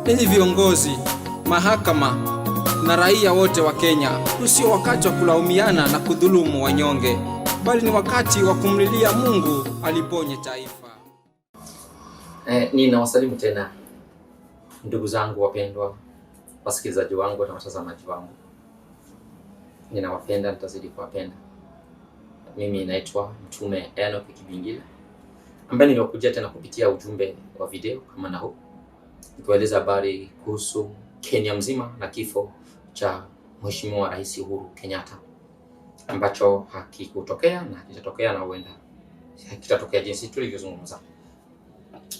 Ninyi viongozi, mahakama na raia wote wa Kenya, sio wakati wa kulaumiana na kudhulumu wanyonge, bali ni wakati wa kumlilia Mungu aliponye taifa. Ninawasalimu tena ndugu zangu wapendwa, wasikilizaji wangu na watazamaji wangu. Ninawapenda, nitazidi kuwapenda. Mimi naitwa Mtume Enoch Kibingila, ambaye nilikuja tena kupitia ujumbe wa video kama na huu, nikieleza habari kuhusu Kenya mzima na kifo cha Mheshimiwa Rais Uhuru Kenyatta, ambacho hakikutokea na hakitatokea na huenda hakitatokea jinsi tulivyozungumza.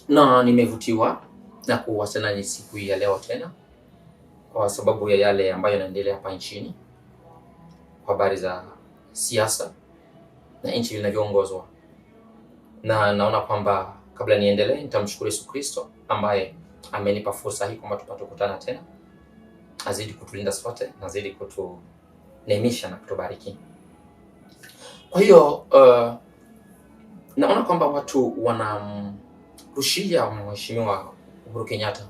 Na nimevutiwa na kuwasiliana na siku hii ya leo tena kwa sababu ya yale ambayo yanaendelea hapa nchini, kwa habari za siasa na nchi inavyoongozwa. Na naona kwamba kabla niendelee, nitamshukuru Yesu Kristo ambaye amenipa fursa hii kwamba tupate kukutana tena. Azidi kutulinda sote, azidi kutuneemisha na kutubariki. Kwa hiyo naona kwamba watu wanamrushia Mheshimiwa Uhuru Kenyatta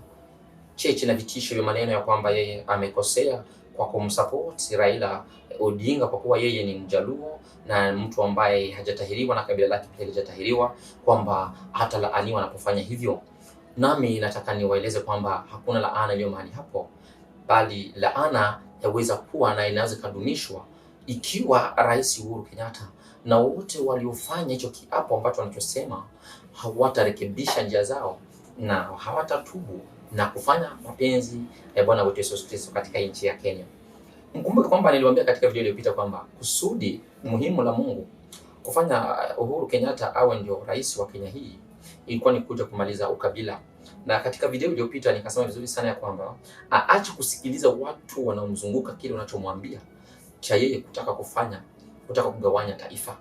cheche na vitisho vya maneno ya kwamba yeye amekosea kwa kumsupport Raila Odinga kwa kuwa yeye ni Mjaluo na mtu ambaye hajatahiriwa na kabila lake pia halijatahiriwa, kwamba hata laaniwa anapofanya hivyo. Nami nataka niwaeleze kwamba hakuna laana iliyo mahali hapo, bali laana yaweza kuwa na inaweza kadumishwa ikiwa Rais Uhuru Kenyatta na wote waliofanya hicho kiapo ambacho wanachosema hawatarekebisha njia zao na hawatatubu na kufanya mapenzi ya Bwana wetu Yesu Kristo katika nchi ya Kenya. Mkumbuke kwamba niliwaambia katika video iliyopita kwamba kusudi muhimu la Mungu kufanya Uhuru Kenyatta awe ndio rais wa Kenya hii ilikuwa ni kuja kumaliza ukabila. Na katika video iliyopita nikasema vizuri sana ya kwamba aache kusikiliza watu wanaomzunguka kile unachomwambia cha yeye kutaka kugawanya taifa,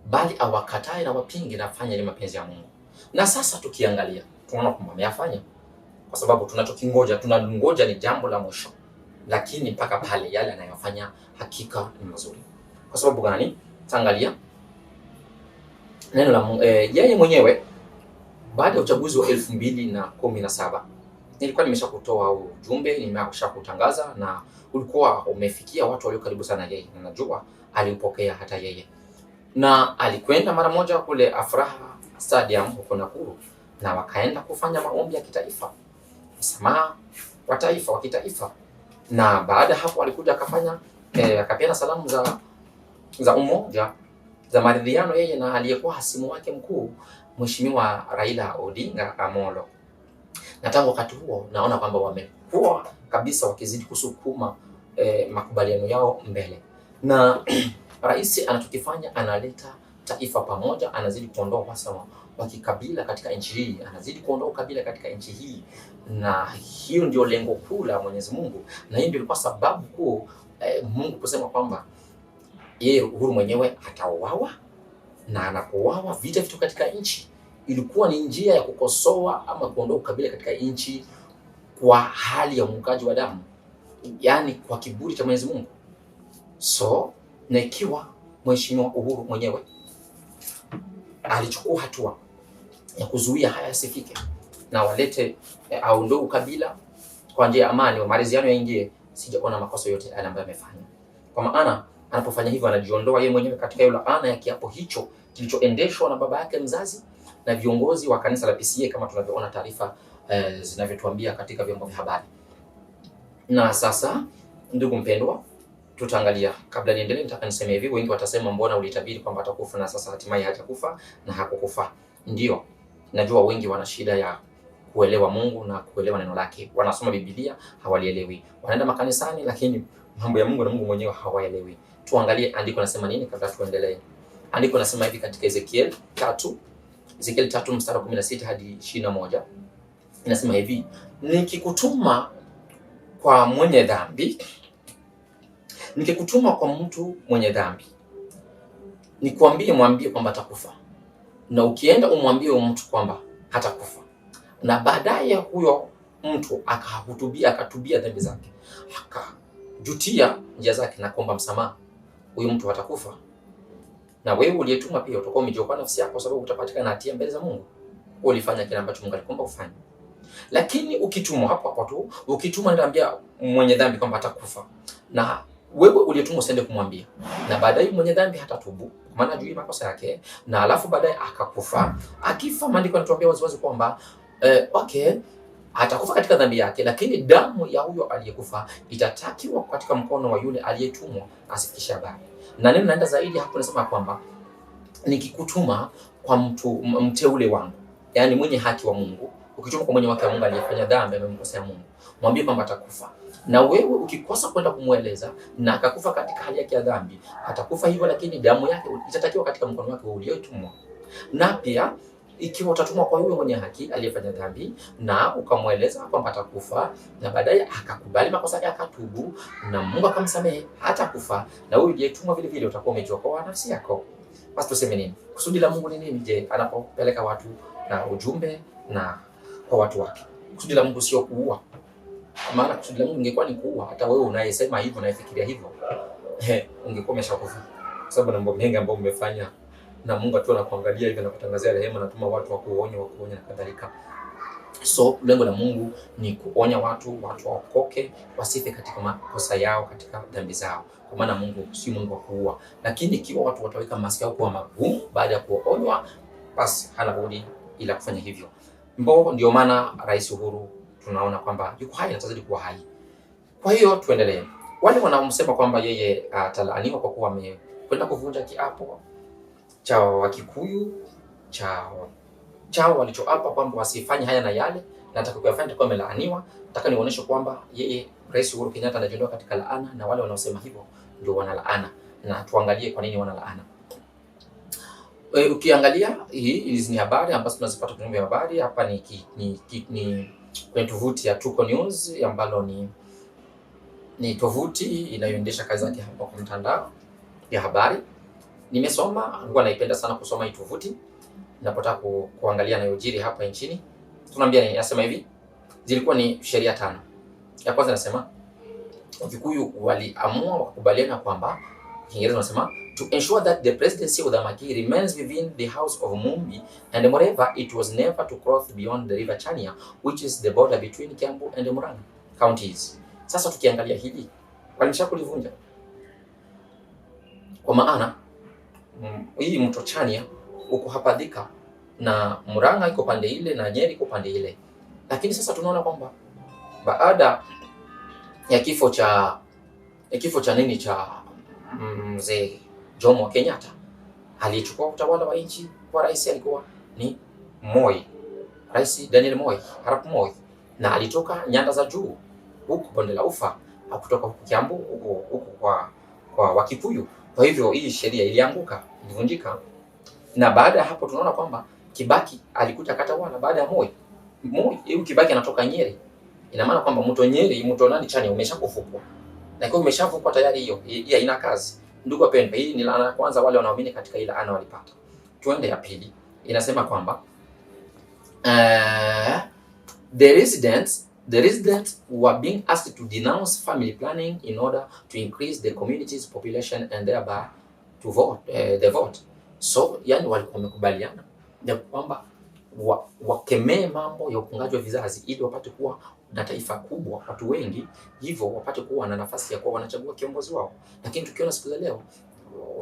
bali awakatae na wapinge na afanye ile mapenzi ya Mungu. Na sasa tukiangalia tunaona kwamba ameyafanya, kwa sababu tunangoja ni jambo la mwisho, lakini mpaka pale yale anayofanya hakika ni mazuri. Kwa sababu gani? Taangalia neno la Mungu. Yeye mwenyewe baada ya uchaguzi wa 2017 nilikuwa nimeshakutoa ujumbe, nimeshakutangaza na ulikuwa umefikia watu walio karibu sana yeye, na najua aliupokea hata yeye, na alikwenda mara moja kule Afraha Stadium huko Nakuru, na wakaenda kufanya maombi ya kitaifa, msamaha wa taifa wa kitaifa. Na baada hapo alikuja akafanya akapeana salamu za umoja, za maridhiano yeye na aliyekuwa hasimu wake mkuu Mheshimiwa Raila Odinga Amolo. Na tangu wakati huo naona kwamba wamekuwa kabisa wakizidi kusukuma makubaliano yao mbele. Na rais anachokifanya, analeta taifa pamoja, anazidi kuondoa uhasama wa kikabila katika nchi hii, anazidi kuondoa ukabila katika nchi hii, na hiyo ndio lengo kuu la Mwenyezi Mungu, na hiyo ndio ilikuwa sababu kuu Mungu kusema kwamba yeye Uhuru mwenyewe atauawa, na anapouawa vita vitu katika nchi. Ilikuwa ni njia ya kukosoa ama kuondoa ukabila katika nchi kwa hali ya umwagaji wa damu, yani kwa kiburi cha Mwenyezi Mungu. So na ikiwa Mheshimiwa Uhuru mwenyewe alichukua hatua ya kuzuia haya yasifike na walete aondoe ukabila kwa njia ya amani, wa maridhiano yaingie, sijaona makosa yote yale ambayo amefanya. Kwa maana anapofanya hivyo anajiondoa yeye mwenyewe katika ile laana ya kiapo hicho kilichoendeshwa na baba yake mzazi na viongozi wa kanisa la PCEA, kama tunavyoona taarifa zinavyotuambia katika vyombo vya habari. Na sasa ndugu mpendwa, tutaangalia. Kabla niendelee, nataka niseme hivi, wengi watasema mbona ulitabiri kwamba atakufa na sasa hatimaye hajakufa na hakukufa. Ndio, najua wengi wana shida ya kuelewa Mungu na kuelewa neno lake. Wanasoma Biblia hawalielewi, wanaenda makanisani lakini mambo ya Mungu na Mungu mwenyewe hawaelewi. Tuangalie andiko nasema nini kabla tuendelee. Andiko nasema hivi katika Ezekiel 3 mstari wa 16 hadi 21. Inasema hivi, nikikutuma kwa mwenye dhambi, nikikutuma kwa mtu mwenye dhambi, mwambie kwamba atakufa, na ukienda umwambie mtu kwamba hatakufa, na baadaye huyo mtu akatubia dhambi zake, akajutia njia zake na kuomba msamaha, huyo mtu hatakufa. Na wewe uliyetuma pia utakuwa umejiokoa nafsi yako, kwa sababu utapatikana na hatia mbele za Mungu. Ulifanya kile ambacho Mungu alikomba ufanye. Lakini ukitumwa hapo hapo tu, ukitumwa ndaambia mwenye dhambi kwamba atakufa, na wewe uliyetumwa usiende kumwambia, na baadaye mwenye dhambi hatatubu maana hajui makosa yake, na alafu baadaye akakufa. Akifa, maandiko yanatuambia waziwazi kwamba okay, atakufa katika dhambi yake, lakini damu ya huyo aliyekufa itatakiwa katika mkono wa yule aliyetumwa asifikishe habari. Na neno naenda zaidi hapo, nasema kwamba nikikutuma kwa mteule wangu, yani mwenye haki wa Mungu, ukituma kwa mwenye haki wa Mungu aliyefanya dhambi, amemkosea Mungu, mwambie kwamba atakufa. Na wewe ukikosa kwenda kumweleza na akakufa katika hali yake ya dhambi, atakufa hivyo, lakini damu yake itatakiwa katika mkono wake uliotumwa. Na pia ikiwa utatumwa kwa yule mwenye haki aliyefanya dhambi na ukamweleza kwamba atakufa, na baadaye akakubali makosa yake akatubu na Mungu akamsamehe, hatakufa, na wewe uliyetumwa vile vile utakuwa umejiokoa nafsi yako. Basi tuseme nini? Kusudi la Mungu ni nini? Je, anapopeleka watu na ujumbe na kwa watu wake, kusudi la Mungu sio kuua. Maana kusudi la Mungu ingekuwa ni kuua, hata wewe unayesema hivyo, unayefikiria hivyo, ungekuwa umeshakufa, kwa sababu na mambo mengi ambayo umefanya, na Mungu tu anakuangalia hivi na kutangazia rehema, na tuma watu wa kuonya na kadhalika. So lengo la Mungu ni kuonya watu waokoke, wasife katika makosa yao, katika dhambi zao, kwa maana Mungu si Mungu wa kuua. Lakini ikiwa watu wataweka masikio yao kuwa magumu baada ya kuonywa, basi hana budi ila kufanya hivyo. Ndio maana Rais Uhuru tunaona kwamba yuko hai na atazidi kuwa hai. Kwa hiyo tuendelee. Wale wanaomsema kwamba yeye atalaaniwa kwa kuwa amekwenda kuvunja kiapo cha Wakikuyu chao walichoapa kwamba wasifanye haya na yale, na atakayofanya atakuwa amelaaniwa. Nataka nionyeshe kwamba yeye Rais Uhuru Kenyatta anajiondoa katika laana, na wale wanaosema hivyo ndio wanalaana, na tuangalie kwa nini wanalaana. Ukiangalia hizi ni habari ambazo tunazipata kwenye vyombo vya habari. Hapa ni kwenye tovuti ya Tuko News, ambalo ni tovuti inayoendesha kazi yake hapa kwa mtandao ya habari. Nimesoma, huwa naipenda sana kusoma hii tovuti ninapotaka kuangalia yanayojiri hapa nchini. Tunaambia nasema hivi, zilikuwa ni sheria 5. Ya kwanza nasema Wakikuyu waliamua wakubaliana kwamba, Kiingereza nasema to ensure that the presidency of the Magi remains within the house of Mumbi, and moreover it was never to cross beyond the river Chania, which is the border between Kiambu and Murang'a counties. Sasa tukiangalia hili, walisha kulivunja, kwa maana hii mto Chania uko hapa Thika na Murang'a iko pande ile na Nyeri iko pande ile. Lakini sasa tunaona kwamba baada ya kifo cha mzee Jomo Kenyatta, aliyechukua utawala wa nchi kwa rais alikuwa ni Rais Daniel Moi Arap Moi, na alitoka nyanda za juu huku bonde la Ufa, kutoka Kiambu huku kwa Wakikuyu. Kwa hivyo hii sheria ilianguka, ilivunjika. Na baada ya hapo tunaona kwamba Kibaki alikuja katawala baada ya Moi. Kibaki anatoka Nyeri. Ina maana kwamba mto Nyeri, mto nani Chania umeshakufukwa. Na kwa umeshafukwa tayari, hiyo haina kazi. Ndugu wapendwa, hii ni laana ya kwanza, wale wanaoamini katika ile laana walipata. Tuende ya pili. Inasema kwamba the residents were being asked to denounce family planning in order to increase the community's population and thereby to vote the vote. So yani walikuwa wamekubaliana ya kwamba wakemee mambo ya upangaji wa vizazi ili wapate kuwa na taifa kubwa, watu wengi, hivyo wapate kuwa na nafasi ya kuwa wanachagua kiongozi wao. Lakini tukiona siku za leo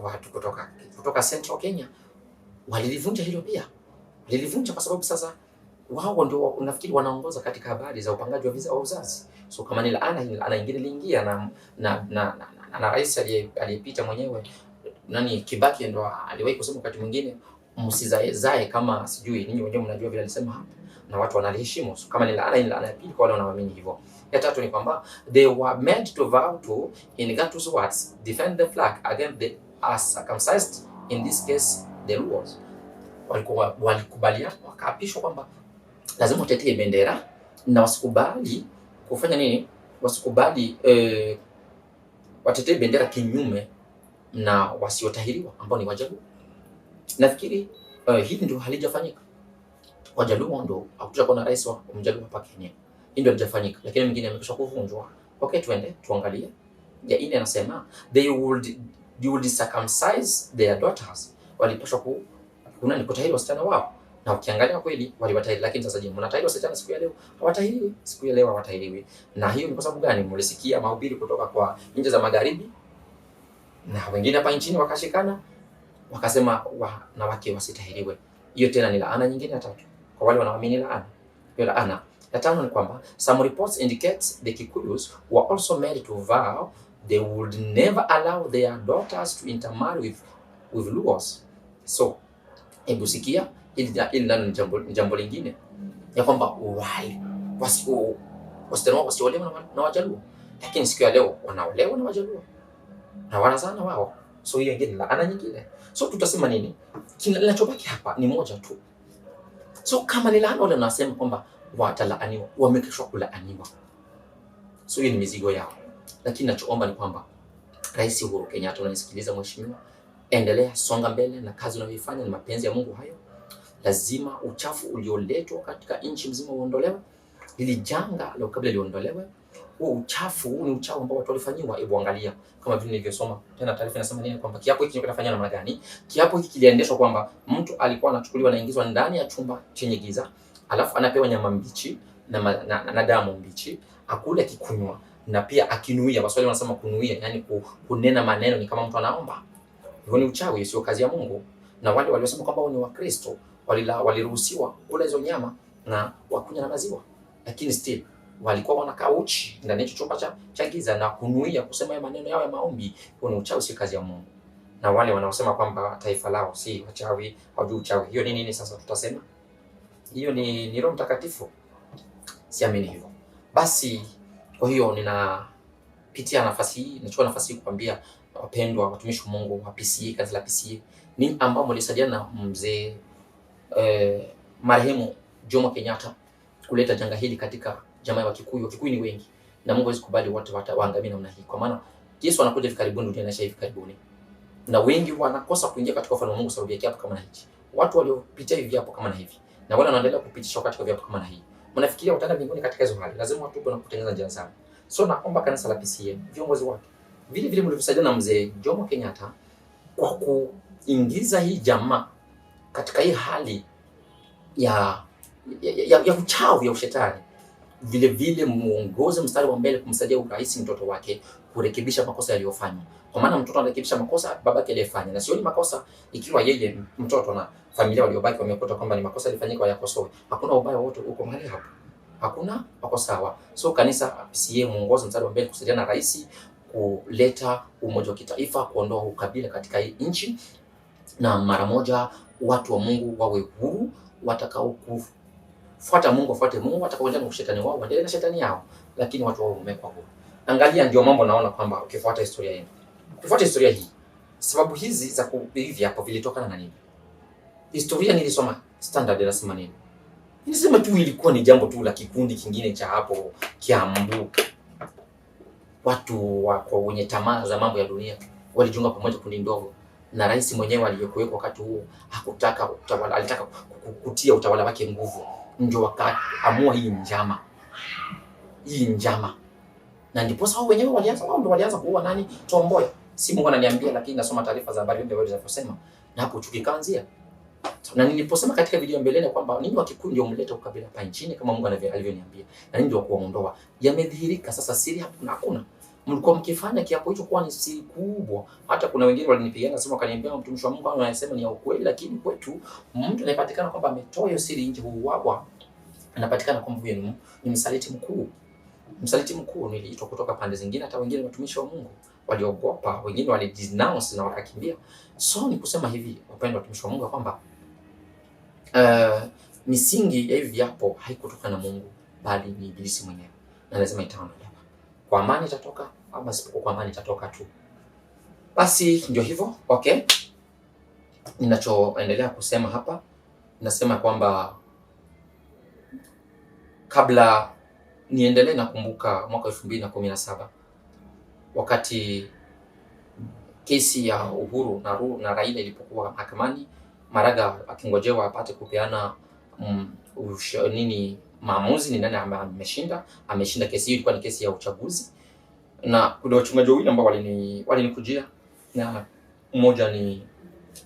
watu kutoka Central Kenya walilivunja hilo pia. Walilivunja kwa sababu sasa wao ndio nafikiri wanaongoza katika habari za upangaji wa uzazi. So kama ni laana nyingine iliingia na rais aliyepita mwenyewe Kibaki ndo aliwahi kusema wakati mwingine msizae kama sijui ninyi wenyewe mnajua vile alisema hapa, na watu wanaliheshimu. So kama ni laana ya pili kwa wale wanaoamini hivyo. Ya tatu ni kwamba they were meant to vow to, in Gatu's words, defend the flag against the uncircumcised, in this case the Luos. Walikubaliana wakaapishwa kwamba lazima watetee bendera na wasikubali kufanya nini? Wasikubali watetee bendera kinyume na wasiotahiriwa ambao ni Wajaluo. Nafikiri hili ndio halijafanyika. Wajaluo ndio hakuja kuwa na rais wa Mjaluo hapa Kenya. Hii ndio halijafanyika, lakini mingine yamekwisha kuvunjwa. Okay, twende tuangalie. Ya ine anasema they would circumcise their daughters. Walipaswa kutahiri wasichana wao. Na ukiangalia kweli waliwatahiri, lakini sasa je, mnatahiri wasichana siku ya leo? Hawatahiriwi. Siku ya leo hawatahiriwi. Na hiyo ni kwa sababu gani? Mlisikia mahubiri kutoka kwa nchi za magharibi na wengine hapa nchini wakashikana wakasema wanawake wasitahiriwe. Hiyo tena ni laana nyingine ya tatu kwa wale wanaoamini laana. Hiyo laana ya tano ni kwamba some reports indicates the Kikuyus were also made to vow they would never allow their daughters to intermarry with Luos. So hebu sikia, ili nalo ni jambo lingine ya kwamba wale wasiolewa na Wajaluo, lakini siku ya leo wanaolewa na Wajaluo na wanazana wao. So hiyo ingine laana nyingine. So tutasema nini? Kinachobaki hapa ni moja tu. So kama ni laana, wale wanasema kwamba watalaaniwa, wamekeshwa kulaaniwa. So hiyo ni mizigo yao. Lakini nachoomba ni kwamba Rais Uhuru Kenyatta, unanisikiliza mheshimiwa, endelea, songa mbele na kazi unayoifanya, ni mapenzi ya Mungu hayo. Lazima uchafu ulioletwa katika nchi mzima uondolewe. Ili janga la ukabila liondolewe. Huo uchafu ni uchafu ambao watu walifanyiwa. Hebu angalia kama vile nilivyosoma tena, taarifa inasema nini? Kwamba kiapo hiki kinafanywa namna gani? Kiapo hiki kiliendeshwa kwamba mtu alikuwa anachukuliwa na ingizwa ndani ya chumba chenye giza, alafu anapewa nyama mbichi na damu mbichi, akule kikunywa, na pia akinuia. Waswahili wanasema kunuia, yani kunena maneno ni kama mtu anaomba. Hiyo ni uchawi, sio kazi ya Mungu. Na wale waliosema kwamba ni Wakristo waliruhusiwa kula hizo nyama na wakunywa na maziwa, lakini still walikuwa wanakaa uchi ndani ya chumba cha giza na kunuia kusema maneno yao ya maombi. Hiyo ni uchawi, si kazi ya Mungu. Na wale wanaosema kwamba taifa lao si wachawi, hawajui uchawi, hiyo ni nini sasa? Tutasema hiyo ni Roho Mtakatifu. Siamini hivyo. Basi kwa hiyo ninapitia nafasi hii, nachukua nafasi hii kuambia wapendwa watumishi wa Mungu wa PCA, kanisa la PCA, ni ambao mlisaidiana na mzee marehemu Jomo Kenyatta kuleta janga hili katika jamaa wa Kikuyu. Kikuyu ni wengi na Mungu hawezi kubali watu waangamie namna hii, kwa maana Yesu anakuja hivi karibuni, dunia inasha hivi karibuni, na wengi wanakosa kuingia katika ufalme wa Mungu sababu ya kiapo kama hichi. Watu waliopitia hivi viapo kama hivi na wale wanaendelea kupitishwa katika viapo kama hii, mnafikiria wataenda mbinguni katika hizo hali? Lazima watubu na kutengeneza njia zao. So naomba kanisa la PCA, viongozi wake, vile vile mlivyosaidia na mzee Jomo Kenyatta kwa kuingiza hii jamaa katika hii hali ya uchawi, ya ushetani, vile vile muongoze mstari wa mbele kumsaidia urais mtoto wake kurekebisha makosa yaliyofanywa, kwa maana mtoto anarekebisha makosa babake aliyefanya, na sio ni makosa ikiwa yeye mtoto na familia waliobaki wamekuta kwamba ni makosa yalifanyika wayakosoe. Hakuna ubaya wote uko mahali hapo, hakuna, wako sawa. So kanisa PCA muongoze mstari wa mbele kusaidia na rais kuleta umoja wa kitaifa, kuondoa ukabila katika hii nchi, na mara moja watu wa Mungu wawe huru, watakao kufuata Mungu wafuate Mungu, watakaoendelea na shetani wao waendelee na shetani yao, lakini watu wao wamekuwa huru. Angalia, ndio mambo naona kwamba ukifuata historia yenu, ukifuata historia hii, sababu hizi za hivi hapo vilitokana na nini? Historia nilisoma standard inasema nini? Nilisema tu ilikuwa ni jambo tu la kikundi kingine cha hapo Kiambu, watu wako wenye tamaa za mambo ya dunia walijiunga pamoja, kundi ndogo, na rais mwenyewe aliyekuweko wakati huo hakutaka utawala, alitaka kutia utawala wake nguvu, ndio wakaamua hii njama, na ndipo wao wenyewe walianza kuua nani? Tom Mboya. Si Mungu ananiambia, lakini nasoma taarifa za habari ndio zinasema, na hapo chuki kaanzia. Na niliposema katika video mbeleni kwamba ninyi wa Kikuyu ndio mleta ukabila hapa nchini kama Mungu alivyoniambia, na ninyi ndio kuondoa, yamedhihirika sasa. Siri hakuna. Mlikuwa mkifanya kiapo hicho kwa ni siri kubwa. Hata kuna wengine walinipigia simu wakaniambia, mtumishi wa Mungu anasema ni ya ukweli, lakini kwetu mtu anayepatikana kwamba ametoa hiyo siri nje, huuawa, anapatikana kwamba huyo ni msaliti mkuu. Msaliti mkuu. Niliitwa kutoka pande zingine, hata wengine watumishi wa Mungu waliogopa, wengine walidenounce na wakakimbia. So ni kusema hivi, wapendwa watumishi wa Mungu, kwamba misingi ya hivi hapo haikutoka na Mungu, bali ni Ibilisi mwenyewe, na lazima itaondolewa. Kwa amani itatoka, ama sipokuwa kwa amani itatoka tu. Basi ndio hivyo. Okay, ninachoendelea kusema hapa, nasema kwamba kabla niendelee, nakumbuka mwaka 2017 wakati kesi ya Uhuru na Raila ilipokuwa mahakamani, Maraga akingojewa apate kupeana maamuzi ni nani ameshinda. Ameshinda kesi hiyo, ilikuwa ni kesi ya uchaguzi, na kuna wachungaji wawili ambao walinikujia, na mmoja ni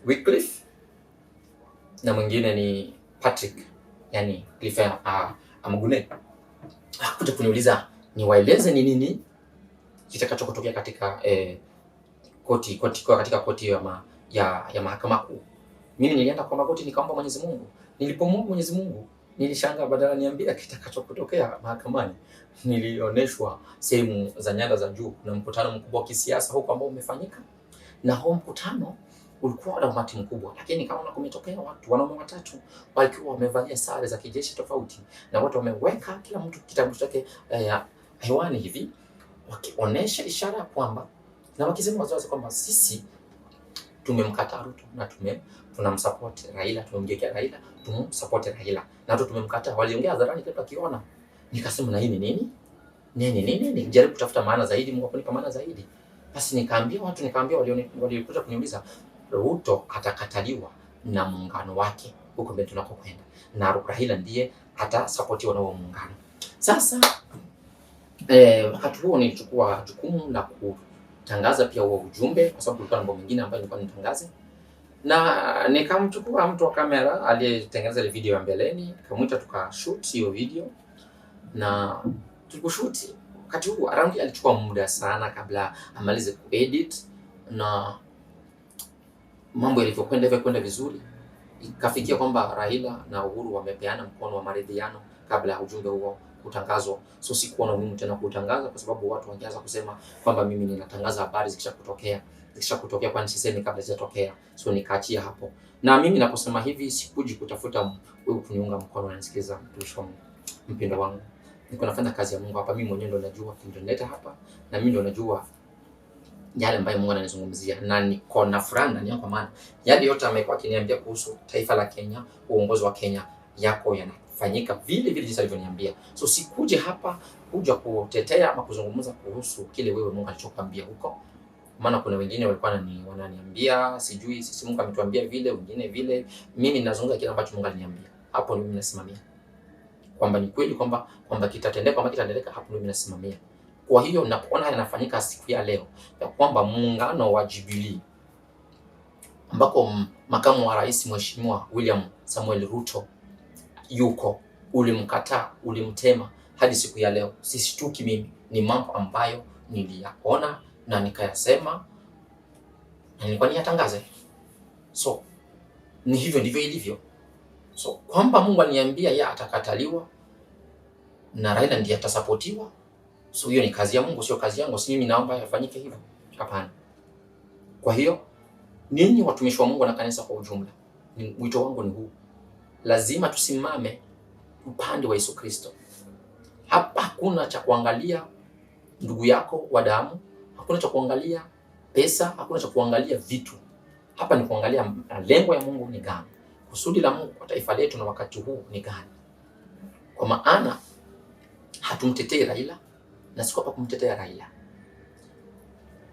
Wycliffe na mwingine ni Patrick, yani Clifford Amugune, hakuja kuniuliza niwaeleze ni nini kitakachotokea katika katika koti ya mahakama kuu. Mimi nilienda kwa magoti nikaomba Mwenyezi Mungu. Nilipomwomba Mwenyezi Mungu, nilishangaa badala niambia kitakachotokea mahakamani, nilioneshwa sehemu za nyanda za juu na mkutano mkubwa wa kisiasa huko ambao umefanyika. Na huo mkutano ulikuwa na umati mkubwa, lakini kama kumetokea watu wanaume watatu walikuwa wamevalia sare za kijeshi tofauti, na watu wameweka kila mtu kitabu chake hewani hivi, wakionyesha ishara kwamba na wakisema waziwazi kwamba sisi tumemkataa Ruto na tunamsupport Raila, tumemgekea Raila, tumsupport Raila na Ruto tumemkataa. Waliongea hadharani kila akiona. Nikasema na hii ni nini? Nini? Nijaribu kutafuta maana zaidi, Mungu akanipa maana zaidi. Basi nikaambia waliokuja kuniuliza, Ruto atakataliwa na muungano wake huko mbele tunakokwenda, na Raila ndiye atasupportiwa na muungano. Sasa wakati huo nilichukua jukumu la kutangaza pia huo ujumbe, kwa sababu kulikuwa na mambo mengine ambayo nilikuwa nitangaze, na nikamchukua mtu wa kamera aliyetengeneza ile video ya mbeleni, nikamwita tukashoot hiyo video. Na tuliposhoot wakati huo around alichukua muda sana kabla amalize kuedit, na mambo yalivyokwenda vizuri, ikafikia kwamba Raila na Uhuru wamepeana mkono wa maridhiano kabla ya ujumbe huo kutangazwa. So sikuwa na umuhimu tena kutangaza, kwa sababu watu wangeanza kusema kwamba mimi ninatangaza habari zikishakutokea kwani sisemi kabla zijatokea. So nikaachia hapo. Na mimi naposema hivi sikuji kutafuta wewe kuniunga mkono na nisikiza mtumishi wangu, mpendo wangu. Niko nafanya kazi ya Mungu hapa, mimi mwenyewe ndo najua kinileta hapa, na mimi ndo najua yale ambayo Mungu ananizungumzia, na niko na furaha ndani yangu, kwa maana yale yote amekuwa akiniambia kuhusu taifa la Kenya, uongozi wa Kenya yako yanafanyika vile vile jinsi alivyoniambia. So sikuje hapa kuja kutetea ama kuzungumza kuhusu kile wewe Mungu alichokuambia huko, maana kuna wengine walikuwa wananiambia sijui sisi Mungu ametuambia vile, wengine vile. Mimi ninazungumza kile ambacho Mungu aliniambia. Hapo mimi nasimamia kwamba ni kweli kwamba kitatendeka ama kitaendeleka, hapo mimi nasimamia. Kwa hiyo ninapoona haya yanafanyika siku ya leo, ya kwamba muungano wa Jubilee ambako makamu wa rais Mheshimiwa William Samuel Ruto yuko, ulimkataa, ulimtema, hadi siku ya leo sisituki mimi. Ni mambo ambayo niliyaona na nikayasema na nilikuwa niyatangaze. So ni hivyo ndivyo ilivyo. So kwamba Mungu aliniambia yeye atakataliwa na Raila ndiye atasapotiwa, so hiyo ni kazi ya Mungu, sio kazi yangu. Si mimi naomba yafanyike hivyo, hapana. Kwa hiyo ninyi watumishi wa Mungu na kanisa kwa ujumla, wito wangu ni huu: lazima tusimame upande wa Yesu Kristo. Hapa hakuna cha kuangalia ndugu yako wa damu, hakuna cha kuangalia pesa, hakuna cha kuangalia vitu. Hapa ni kuangalia lengo ya Mungu ni gani, kusudi la Mungu kwa taifa letu na wakati huu ni gani. Kwa maana hatumtetei Raila na siko hapa kumtetea Raila.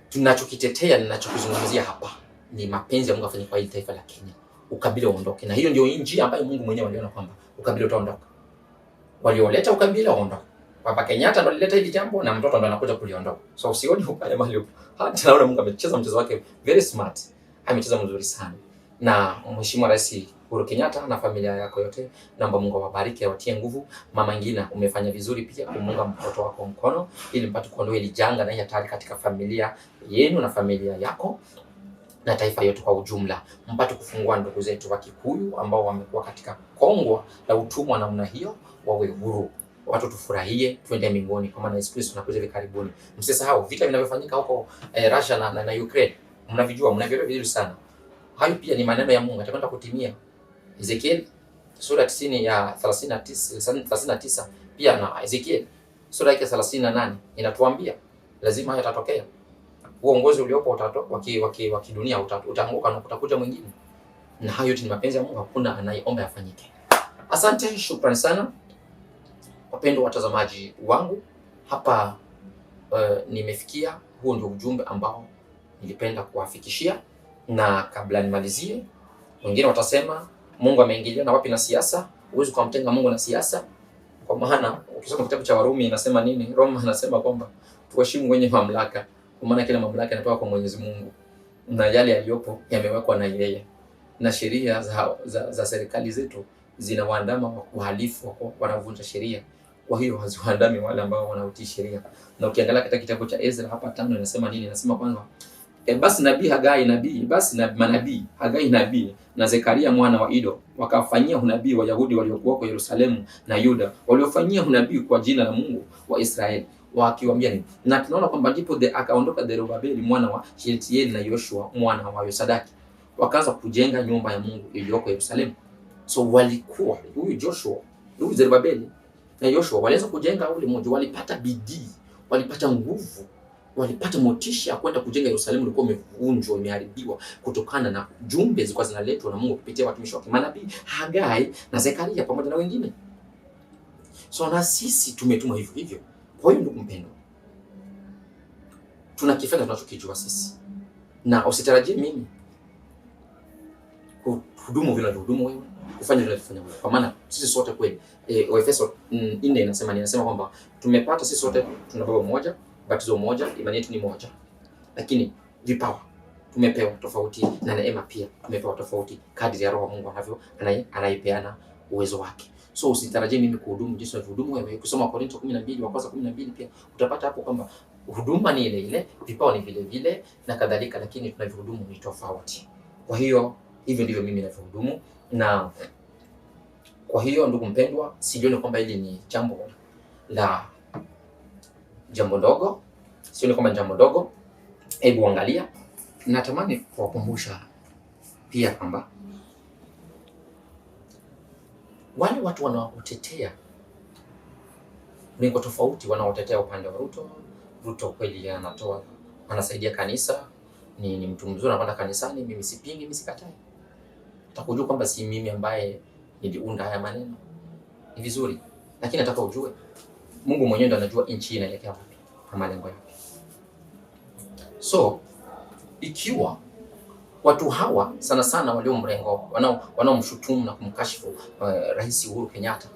Tunachokitetea, ninachokizungumzia hapa ni mapenzi ya Mungu afanyike kwa hili taifa la Kenya, ukabila uondoke. Na hiyo ndio njia ambayo Mungu mwenyewe aliona kwamba ukabila utaondoka. Walioleta ukabila waondoke. Baba Kenyatta ndo alileta hili jambo na mtoto ndo anakuja kuliondoa. So usioni upale mahali upo. Hata naona Mungu amecheza mchezo wake very smart. Amecheza mzuri sana. Na Mheshimiwa Rais Uhuru Kenyatta na familia yako yote, naomba Mungu awabariki, awatie nguvu. Mama Ngina, umefanya vizuri pia kumunga mtoto wako mkono ili mpate kuondoa ile janga na hii hatari katika familia yenu na familia yako na taifa yote kwa ujumla. Mpate kufungua ndugu zetu wa Kikuyu ambao wamekuwa katika kongwa la utumwa namna hiyo, wawe huru. Watu tufurahie, twende mbinguni kwa maana Yesu Kristo anakuja hivi karibuni. Msisahau vita vinavyofanyika huko Russia na Ukraine. Mnavielewa vizuri sana. Hayo pia ni maneno ya Mungu atakwenda kutimia. Ezekiel sura 90 ya 39 pia na Ezekiel sura yake 38 inatuambia lazima haya yatatokea. Uongozi uliopo wa kidunia utaanguka na kutakuja mwingine. Na hayo yote ni mapenzi ya Mungu, hakuna anayeomba yafanyike. Asante, shukrani sana. Wapendwa watazamaji wangu, hapa nimefikia. Huo ndio ujumbe ambao nilipenda kuwafikishia, na kabla nimalizie, wengine watasema Mungu ameingilia na wapi na siasa. Huwezi kumtenga Mungu na siasa, kwa maana ukisoma kitabu cha Warumi inasema nini? Roma anasema kwamba tuheshimu wenye mamlaka, kwa maana kila mamlaka inatoka kwa Mwenyezi Mungu na yale yaliyopo yamewekwa na yeye, na sheria za serikali zetu zinawaandama wahalifu wanavunja sheria. Kwa hiyo haziwaandami wale ambao wanaotii sheria. Na ukiangalia katika kitabu cha Ezra hapa 5 inasema nini? Inasema kwamba basi nabii Hagai nabii, basi na manabii Hagai nabii na Zekaria mwana wa Ido wakafanyia unabii Wayahudi waliokuwa kwa Yerusalemu na Yuda, waliofanyia unabii kwa jina la Mungu wa Israeli, wakiwaambia nini? Na tunaona kwamba ndipo akaondoka Zerubabeli mwana wa Shealtieli na Yoshua mwana wa Yosadaki, wakaanza kujenga nyumba ya Mungu iliyoko Yerusalemu. So walikuwa huyu Joshua, huyu Zerubabeli na Yoshua walianza kujenga ule mji, walipata bidii, walipata nguvu, walipata motisha ya kwenda kujenga Yerusalemu ilikuwa imevunjwa, imeharibiwa kutokana na jumbe zilikuwa zinaletwa na Mungu kupitia watumishi wake manabii Hagai na Zekaria pamoja na wengine. So na sisi tumetumwa hivyo hivyo. Kwa hiyo ndugu mpendwa, tunakifanya tunachokijua sisi, na usitarajie mimi kuhudumu vile unahudumu wewe, kufanya vile unafanya wewe, kwa maana sisi sote kweli Waefeso 4 inasema kwamba tumepata sisi sote, tuna baba mmoja, batizo moja, imani yetu ni moja, lakini vipawa tumepewa tofauti na neema pia tumepewa tofauti kadri ya Roho Mungu anayepeana uwezo wake. So usitarajie mimi kuhudumu jinsi unavyohudumu wewe. Kusoma Korinto 12 wa kwanza 12 pia utapata hapo kwamba huduma ni ile ile, vipawa ni vile vile na kadhalika, lakini tunavyohudumu ni tofauti. Kwa hiyo hivyo ndivyo mimi ninavyohudumu, na kwa hiyo ndugu mpendwa, sijioni kwamba hili ni jambo ndogo, sioni kwamba ni jambo dogo. Hebu angalia, natamani kuwakumbusha pia kwamba wale watu wanaotetea lengo tofauti, wanaotetea upande wa Ruto kweli anasaidia kanisa, ni mtu mzuri, anakwenda kanisani, mimi sipingi, mimi sikatai. Utakujua kwamba si mimi ambaye niliunda haya maneno, ni vizuri, lakini nataka ujue Mungu mwenyewe ndiye anajua nchi inaelekea wapi na malengo yake. So ikiwa watu hawa sana sana walio mrengo wanaomshutumu na kumkashifu Rais Uhuru Kenyatta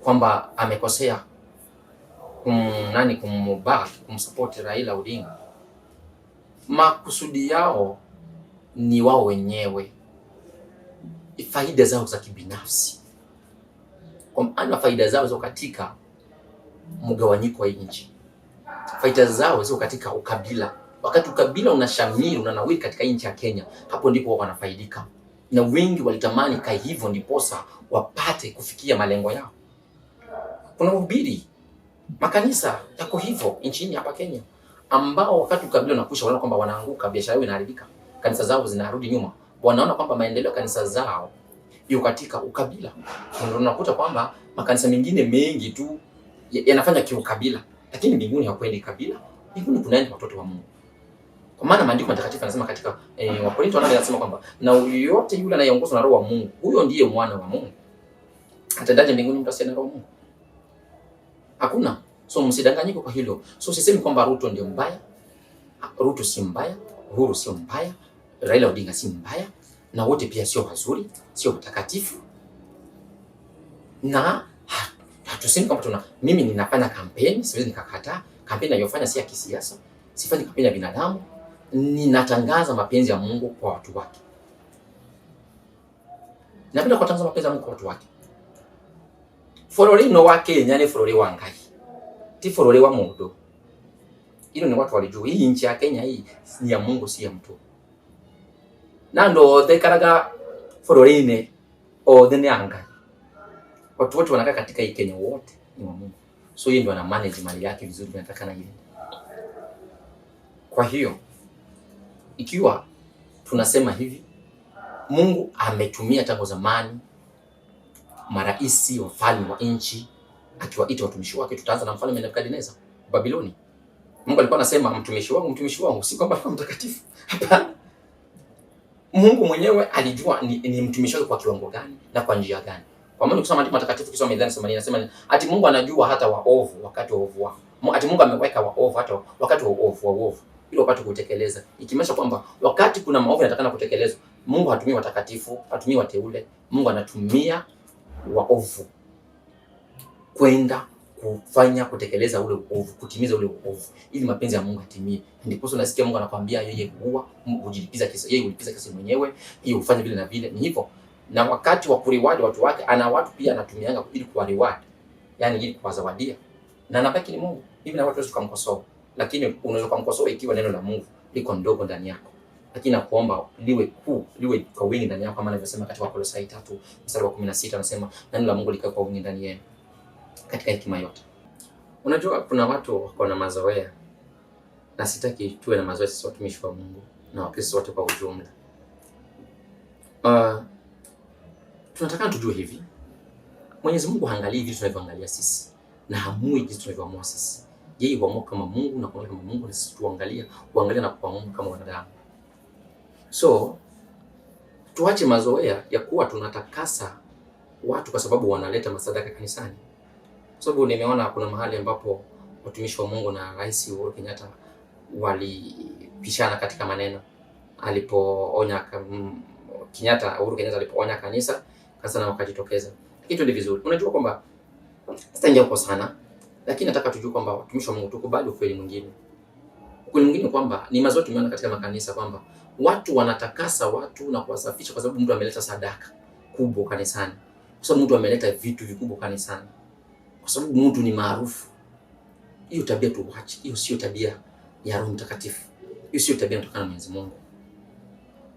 kwamba amekosea kumsupport Raila Odinga, makusudi yao ni wao wenyewe, faida zao za kibinafsi, kwa maana faida zao ziko katika mgawanyiko wa nchi, faida zao ziko katika ukabila. Wakati ukabila unashamiri, unanawiri katika nchi ya Kenya, hapo ndipo wao wanafaidika, na wengi walitamani kai hivyo ndiposa wapate kufikia malengo yao. Kuna uhubiri, makanisa yako hivyo nchini hapa Kenya, ambao wakati ukabila unakusha wanaona kwamba wanaanguka, biashara yao inaharibika, kanisa zao zinarudi nyuma, wanaona kwamba maendeleo ya kanisa zao yuko katika ukabila. Ndio unakuta kwamba makanisa mengine mengi tu yanafanya kiukabila, lakini mbinguni hakwendi kabila, mbinguni kunaenda watoto wa Mungu. Kwa maana maandiko matakatifu yanasema katika Wakorintho 8 yanasema kwamba na yote yule anayeongozwa na Roho wa Mungu, huyo ndiye mwana wa Mungu. Atendaje mbinguni mtu asiye na Roho wa Mungu? Hakuna. So msidanganyike kwa hilo. So sisemi kwamba Ruto ndio mbaya. Ruto si mbaya, Uhuru sio mbaya, Raila Odinga si mbaya, na wote pia sio wazuri, sio watakatifu. Na hatusemi kwamba mimi ninafanya kampeni, siwezi nikakataa kampeni ninayofanya si ya kisiasa, sifanyi kampeni ya binadamu, ninatangaza mapenzi ya Mungu kwa watu wake. Napenda kutangaza mapenzi ya Mungu kwa watu wake. Fororino wake nyane forori wangai. Ti forori wa mundu. Hilo ni watu walijua. Hii nchi ya Kenya hii ni ya Mungu, si ya mtu. Nando thekaraga fororine o thene anga. Watu wote wanakaa katika hii Kenya wote ni wa Mungu. So yeye ndio ana manage mali yake vizuri, nataka na ile. Kwa hiyo ikiwa tunasema hivi, Mungu ametumia tangu zamani maraisi wafalme wa nchi akiwaita watumishi wake. Tutaanza na mfalme Nebukadneza Babiloni. Mungu alikuwa anasema mtumishi wangu, si kwamba mtakatifu. Hapana. Mungu mwenyewe alijua ni mtumishi wake kwa kiwango gani na kwa njia gani. Kwa maana ukisoma maandiko matakatifu, ukisoma Mithali 80 inasema ati Mungu anajua hata waovu wakati wa uovu wao. Ati Mungu ameweka waovu hata wakati wa uovu ili wapate kutekeleza. Ikimaanisha kwamba wakati kuna maovu yanatakana kutekelezwa, Mungu hatumii watakatifu, hatumii wateule. Mungu anatumia waovu kwenda kutekeleza ule uovu, kutimiza ule uovu ili mapenzi ya Mungu yatimie. Ndipo unasikia Mungu anakuambia yeye huwa hujilipiza kisa, yeye hulipiza kisa mwenyewe, yeye hufanya vile na vile. Ni hivyo. na wakati wa kureward watu wake ana watu pia anatumianga ili kuwa reward, yani ili kuwazawadia, na anabaki ni Mungu. Hivi na watu waweza kumkosoa, lakini unaweza kumkosoa ikiwa neno la Mungu liko ndogo ndani yako, lakini nakuomba liwe kuu, liwe kwa wingi ndani yako, kama anavyosema katika Wakolosai 3:16 anasema neno la Mungu likae kwa wingi ndani yenu katika hekima yote. Unajua kuna watu wako na mazoea, na sitaki tuwe na mazoea sisi watumishi wa Mungu na Wakristo wote kwa ujumla. Tunataka tujue hivi, Mwenyezi Mungu haangalii vitu tunavyoangalia sisi, na hamui vitu tunavyoamua sisi. Yeye huamua kama Mungu na kuangalia kama Mungu, na sisi huangalia na kuamua kama wanadamu. So tuache mazoea ya kuwa tunatakasa watu kwa sababu wanaleta masadaka kanisani. Kwa sababu nimeona kuna mahali ambapo watumishi wa Mungu na Rais Uhuru Kenyatta walipishana katika maneno. Alipoonya Uhuru Kenyatta alipoonya kanisa na wakajitokeza. Kitu ni vizuri. Unajua kwamba sitaingia huko sana, lakini nataka tujue kwamba watumishi wa Mungu tukubali ukweli mwingine. Ukweli mwingine kwamba ni mazoea tumeona katika makanisa kwamba watu wanatakasa watu na kuwasafisha kwa sababu mtu ameleta sadaka kubwa kanisani. Kwa sababu mtu ameleta vitu vikubwa kanisani. Kwa sababu mtu ni maarufu. Hiyo tabia tuache. Hiyo sio tabia ya Roho Mtakatifu. Hiyo sio tabia inatokana na Mwenyezi Mungu.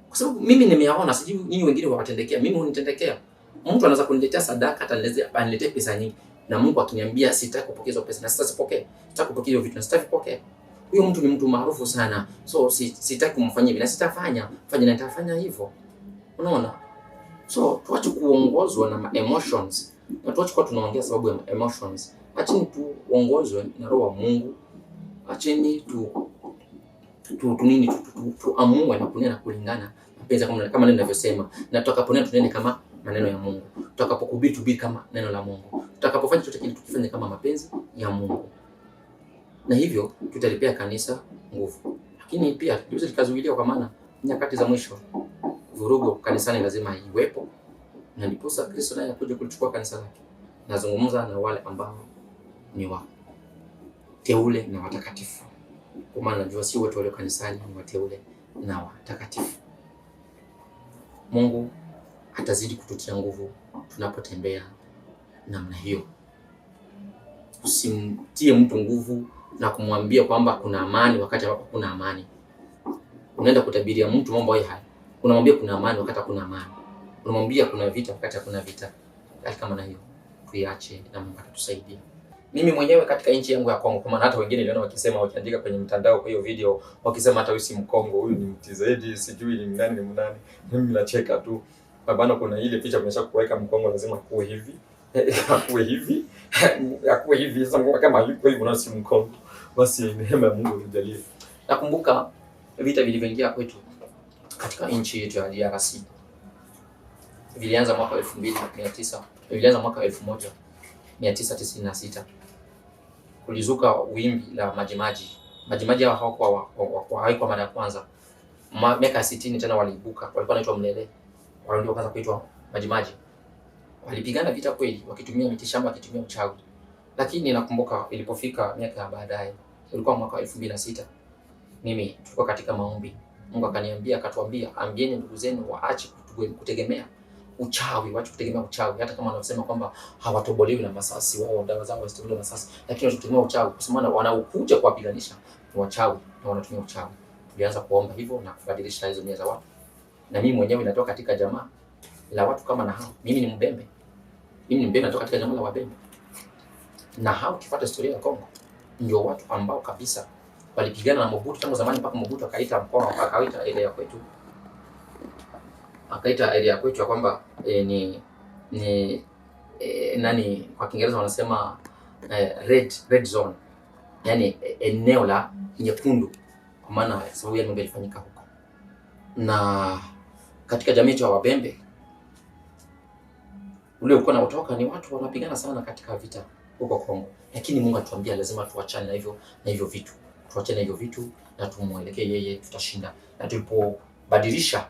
Kwa sababu mimi nimeyaona, sijui nyinyi wengine wawatendekea, mimi hunitendekea. Mtu anaweza kuniletea sadaka, hata aniletee pesa nyingi, na Mungu akiniambia sitaki kupokea hizo pesa na sitazipokea. Sitaki kupokea hiyo vitu na sitavipokea. Huyo mtu ni mtu maarufu sana. So sitaki kumfanyia hivi na sitafanya. Fanya na nitafanya hivyo. Unaona? So tuache kuongozwa na emotions. Na tuache kwa tunaongea sababu ya emotions. Acheni tuongozwe na Roho wa Mungu. Acheni tuamue na kunena kulingana mapenzi kama neno linavyosema, na tutakaponena tunene kama maneno ya Mungu. Tutakapokuhubiri tuhubiri kama neno la Mungu. Tutakapofanya chochote kile tukifanye kama mapenzi ya Mungu. Na hivyo tutalipea kanisa nguvu. Lakini pia liweze likazuiliwa, kwa maana nyakati za mwisho vurugu kanisani lazima iwepo, na ndiposa Kristo naye akuje kulichukua kanisa lake. Nazungumza na wale ambao ni wa teule na watakatifu, kwa maana najua si wote walio kanisani ni wateule na watakatifu. Mungu atazidi kututia nguvu tunapotembea namna hiyo. Usimtie mtu nguvu na kumwambia kwamba kuna amani wakati ambapo kuna amani. Unaenda kutabiria mtu mambo haya. Unamwambia kuna amani wakati hakuna amani. Unamwambia kuna vita wakati hakuna vita. Hali kama na hiyo tuiache, na Mungu atatusaidia. Mimi mwenyewe katika nchi yangu ya Kongo, kwa maana hata wengine niliona wakisema, wakiandika kwenye mtandao kwa hiyo video, wakisema hata huyu si Mkongo, huyu ni mtizedi, sijui ni nani. Mimi nacheka tu. Bana, kuna ile picha kumesha kuweka Mkongo lazima kuwe hivi. Akuwe hivi. Sasa kama yuko hivi na si Mkongo, basi neema ya Mungu tujalie. Nakumbuka vita vilivyoingia kwetu katika nchi yetu ya DRC. Vilianza mwaka 1900, vilianza mwaka 1996. Kulizuka wimbi la majimaji. Majimaji hao hawakuwa mara ya kwanza. Miaka 60 tena waliibuka. Walikuwa wanaitwa Mlele. Wao ndio wakaanza kuitwa majimaji. Walipigana vita kweli, wakitumia mitishamba, wakitumia uchawi. Lakini nakumbuka ilipofika miaka ya baadaye, ilikuwa mwaka 2006. Mimi tulikuwa katika maombi. Mungu akatuambia, ambieni ndugu zenu waache kutegemea uchawi, waache kutegemea uchawi. Hata kama wanasema kwamba hawatoboliwi na masasi, wao dawa zao hazitoboliwi na masasi, lakini wanatumia uchawi kwa sababu wanaokuja kuwapiganisha ni wachawi na wanatumia uchawi. Tulianza kuomba hivyo na kubadilisha hizo nia za watu. Na mimi mwenyewe natoka katika jamaa la watu kama na hao. Mimi ni Mbembe. Natoka katika jamaa la Wabembe. Na hao kifuata historia ya Kongo ndio watu ambao kabisa walipigana na Mobutu tangu zamani, mpaka Mobutu akaita mkoa, akaita area ya kwetu. Akaita area ya kwetu ya kwamba nani kwa Kiingereza wanasema red zone. Yaani eneo la nyekundu, kwa maana sababu ya mambo yalifanyika huko. Na katika jamii ya Wabembe ule uko na utoka ni watu wanapigana sana katika vita huko Kongo. Lakini Mungu atuambia lazima tuachane na hivyo vitu. Tuachane na hivyo vitu na tumwelekee yeye, tutashinda. Na tulipobadilisha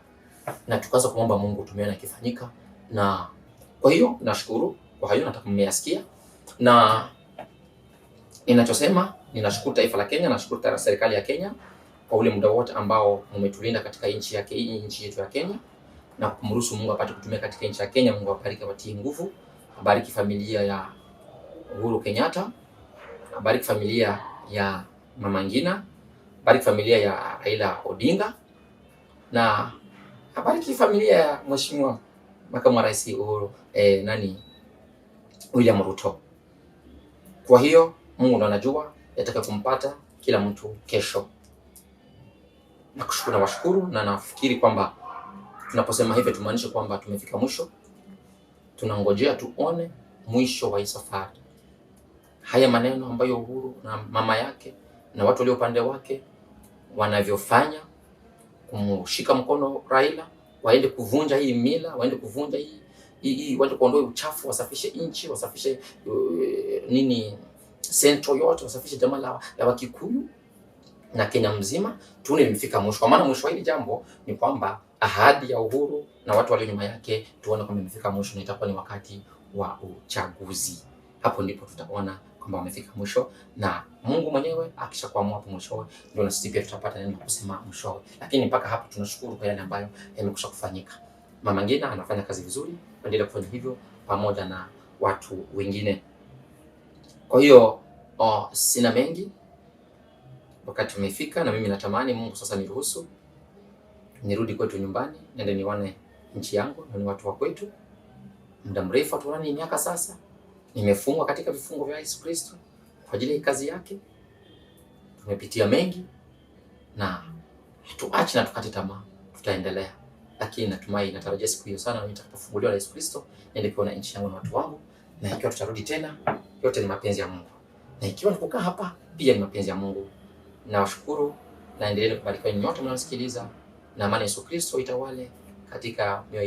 na tukaanza kuomba Mungu, tumeona ikifanyika. Na kwa hiyo nashukuru kwa hayo, nataka mmeyasikia. Na ninachosema, ninashukuru taifa la Kenya, nashukuru serikali ya Kenya kwa ule muda wote ambao mmetulinda katika nchi yetu ya Kenya. na kumruhusu Mungu apate kutumia katika nchi ya Kenya. Mungu awabariki, awatie nguvu, abariki familia ya Uhuru Kenyatta, abariki familia ya Mama Ngina, abariki familia ya Raila Odinga, na abariki familia ya Mheshimiwa Makamu wa Rais William Ruto. Kwa hiyo Mungu ndo anajua yataka kumpata kila mtu kesho. Nakushukuru na washukuru, na nafikiri kwamba tunaposema hivyo tumaanisha kwamba tumefika mwisho. Tunangojea tuone mwisho wa hii safari. Haya maneno ambayo Uhuru na mama yake na watu walio upande wake wanavyofanya kumshika mkono Raila, waende kuvunja hii mila, waende kuvunja waende kuondoa uchafu, wasafishe nchi, wasafishe Central yote, wasafishe jamaa la Wakikuyu na Kenya mzima, tuone imefika mwisho. Kwa maana mwisho wa hili jambo ni kwamba ahadi ya Uhuru na watu walio nyuma yake tuone kwamba imefika mwisho, na itakuwa ni wakati wa uchaguzi. Hapo ndipo tutaona kwamba wamefika mwisho, na Mungu mwenyewe akishakuamua hapo mwishowe, ndio na sisi pia tutapata neno kusema mwishowe. Lakini mpaka hapo tunashukuru kwa yale ambayo yamekwisha kufanyika. Mama Ngina anafanya kazi vizuri, endelea kufanya hivyo pamoja na watu wengine. Kwa hiyo sina mengi, wakati umefika, na mimi natamani Mungu sasa niruhusu nirudi kwetu nyumbani, nende nione nchi yangu na ni watu wa kwetu. Muda mrefu hatuonani, miaka sasa. Nimefungwa katika vifungo vya Yesu Kristo kwa ajili ya kazi yake. Tumepitia mengi na tuache na tukate tamaa, tutaendelea. Lakini natarajia siku hiyo sana, na nitakapofunguliwa na Yesu Kristo niende kuona nchi yangu na watu wangu, na ikiwa tutarudi tena, yote ni mapenzi ya Mungu. Na ikiwa ni kukaa hapa pia ni mapenzi ya Mungu. Nawashukuru na endelee kubarikiwa nyote mnaosikiliza, na amani ya Yesu Kristo itawale katika mioyo